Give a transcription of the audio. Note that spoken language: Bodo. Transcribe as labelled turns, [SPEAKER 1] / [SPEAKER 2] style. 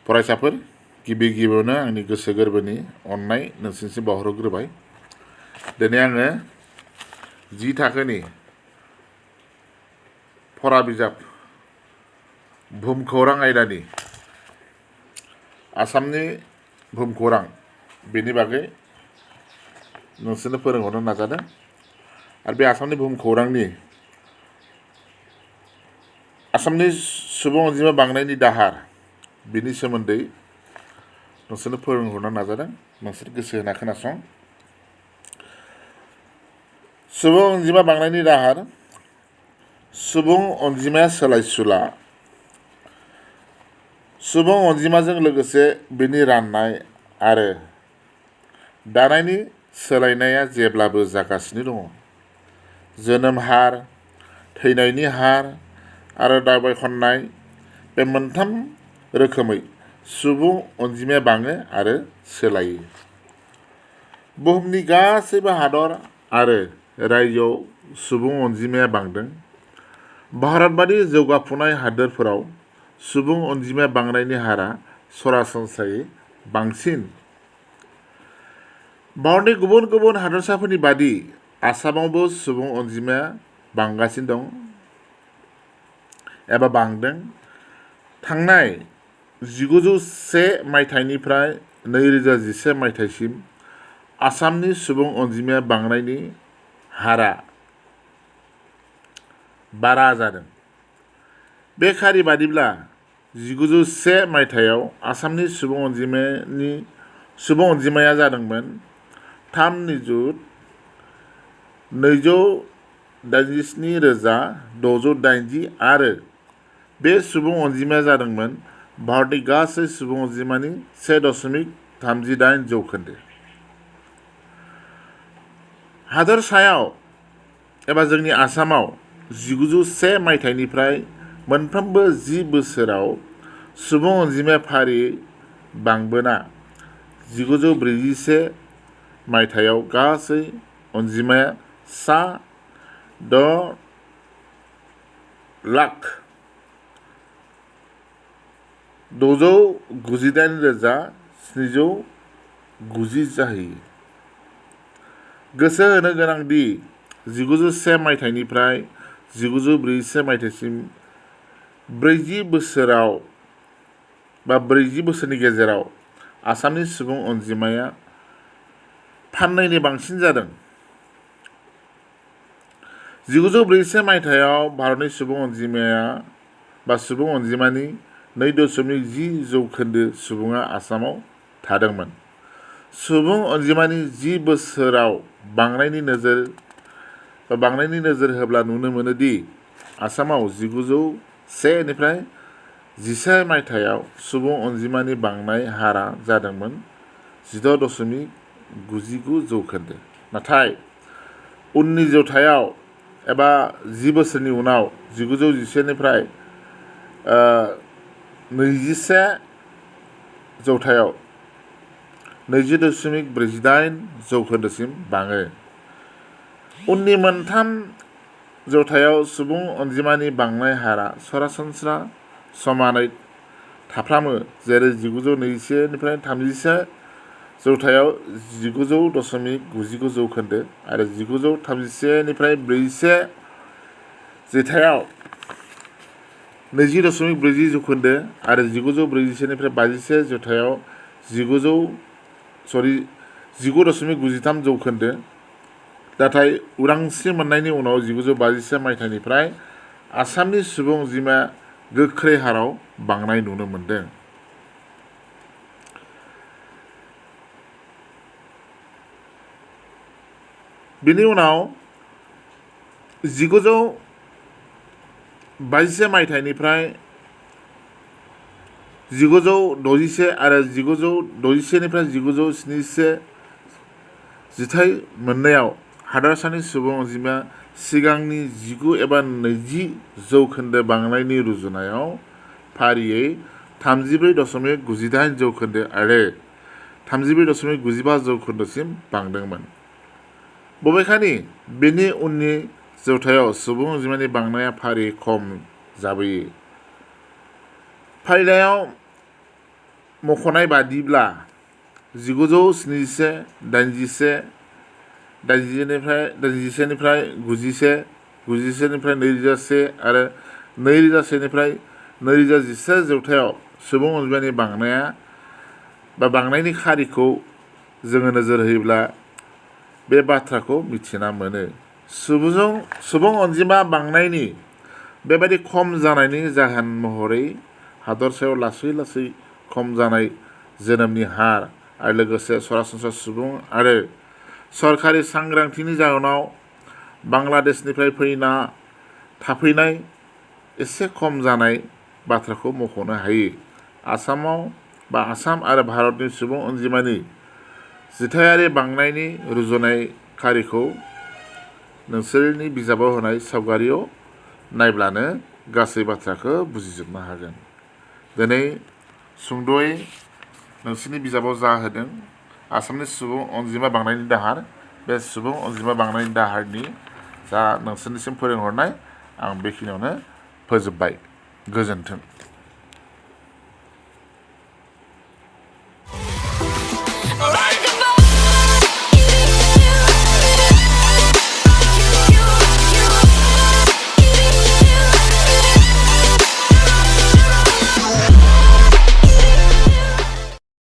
[SPEAKER 1] फरायसाफोर गिबि गिबियावनो आंनि गोसो गोरबोनि अननाय नोंसिनिसिम बावहरग्रोबाय। दिनै आङो 10 थाखोनि फरा बिजाब भुमखौरां आयदानि आसामनि भुमखौरां बेनि बागै नोंसोरनो फोरोंहरनो नाजादों। आरो बे आसामनि भुमखौरांनि आसामनि सुबुं अनजिमा बांनायनि दाहार बिनि सोमोन्दै नोंसोरनो फोरोंहरनो नाजादों। नोंसोर गोसो होना खोनासं। सुबुं अनजिमा बांनायनि दाहार। सुबुं अनजिमाया सोलायसुला। सुबुं अनजिमाजों लोगोसे बेनि राननाय आरो दानायनि सोलायनाया जेब्लाबो जागासिनो दङ। जोनोम हार, थैनायनि हार आरो दावबायखननाय बे मोनथाम रोखोमै सुबुं अनजिमाया बाङो आरो सोलायो। बुहुमनि गासैबो हादर आरो रायजोआव सुबुं अनजिमाया बांदों। भारतबादि जौगाफुनाय हादोरफोराव सुबुं अनजिमा बांनायनि हारआ सरासनस्रायै बांसिन। भारतनि गुबुन गुबुन हादोरसाफोरनि बादि आसामावबो सुबुं अनजिमाया बांगासिनो दं एबा बांदों। थांनाय 1901 मायथाइनिफ्राय 2011 मायथाइसिम आसामनि सुबुं अनजिमाया बांनायनि हारआ बारा जादों। बे खारि बादिब्ला 1901 मायथाइयाव आसामनि सुबुं अनजिमाया जादोंमोन 3,287,680 आरो बे सुबुं अनजिमाया जादोंमोन भारतनि गासै सुबुं अनजिमानि 1.38 जौखोन्दो। हादोरसायाव एबा जोंनि आसामाव 1901 मायथाइनिफ्राय मोनफ्रोमबो 10 बोसोराव सुबुं अनजिमाया फारियै बांबोना 1941 मायथाइयाव गासै अनजिमाया सा 6,698,790 जाहैयो। गोसो होनो गोनांदि 1901 मायथाइनिफ्राय 1941 मायथाइसिम 40 बोसोरनि गेजेराव आसामनि सुबुं अनजिमाया फाननैनि बांसिन जादों। 1941 मायथाइयाव भारतनि सुबुं अनजिमानि 2.10 जौखोन्दो सुबुङा आसामाव थादोंमोन। सुबुं अनजिमानि 10 बोसोराव बांनायनि नोजोर होब्ला नुनो मोनो दि आसामाव 1901 निफ्राय 11 मायथाइयाव सुबुं अनजिमानि बांनाय हारआ जादोंमोन 16.99 जौखोन्दो। नाथाय उननि जौथायाव एबा 10 बोसोरनि उनाव 1911 निफ्राय 21 जौथायाव 20.48 जौखोन्दोसिम बाङो। उननि मोनथाम जौथायाव सुबुं अनजिमानि बांनाय हारआ सरासनस्रा समानै थाफ्रामो, जेरै 1921 निफ्राय 31 जौथायाव 19.99 जौखोन्दो आरो 1931 निफ्राय 41 जौथायाव 20.40 जौखोन्दो आरो 1941 निफ्राय 51 जौथायाव 19.93 जौखोन्दो। नाथाय उदांस्रि मोननायनि उनाव 1951 मायथाइनिफ्राय आसामनि सुबुं अनजिमाया गोख्रै हाराव बांनाय नुनो मोनदों। बेनि उनाव 1922 मायथाइनिफ्राय 1961 आरो 1961 निफ्राय 1971 जिथाइ मोननायाव हादोरसानि सुबुं अनजिमाया सिगांनि 19 एबा 20 जौखोन्दो बांनायनि रुजुनायाव फारियै 34.98 जौखोन्दो आरो 34.95 जौखोन्दोसिम बांदोंमोन। बबेखानि बेनि उननि जौथायाव सुबुं अनजिमानि बांनाया फारियै खम जाबोयो। फारिलाइयाव मख'नाय बादिब्ला 1971, 81, 91, 91निफ्राय 2001 आरो 2001निफ्राय 2011 जौथायाव सुबुं अनजिमानि बांनाया बा बांनायनि खारिखौ जोङो नोजोर होयोब्ला बे बाथ्राखौ मिथिना मोनो। सुबुं अनजिमा बांनायनि बेबायदि खम जानायनि जाहोन महरै हादरसायाव लासै लासै खम जानाय जोनोमनि हार आरो लोगोसे सरासनस्रा सुबुं आरो सरखारि सांग्रांथिनि जाहोनाव बांलादेशनिफ्राय फैना थाफैनाय एसे खम जानाय बाथ्राखौ मख'नो हायो। आसाम आरो भारतनि सुबुं अनजिमानि जिथायारि बांनायनि रुजुनाय खारिखौ नोंसोरनि बिजाबाव होनाय सावगारियाव नायब्लानो गासै बाथ्राखौ बुजिजोबनो हागोन। दिनै सुंद'यै नोंसोरनि बिजाबाव जा होदों आसामनि सुबुं अनजिमा बांनायनि दाहार, बे सुबुं अनजिमा बांनायनि दाहारनि जा नोंसोरनिसिम फोरोंहरनाय आं बेखिनियावनो फोजोबबाय। गोजोन्थों।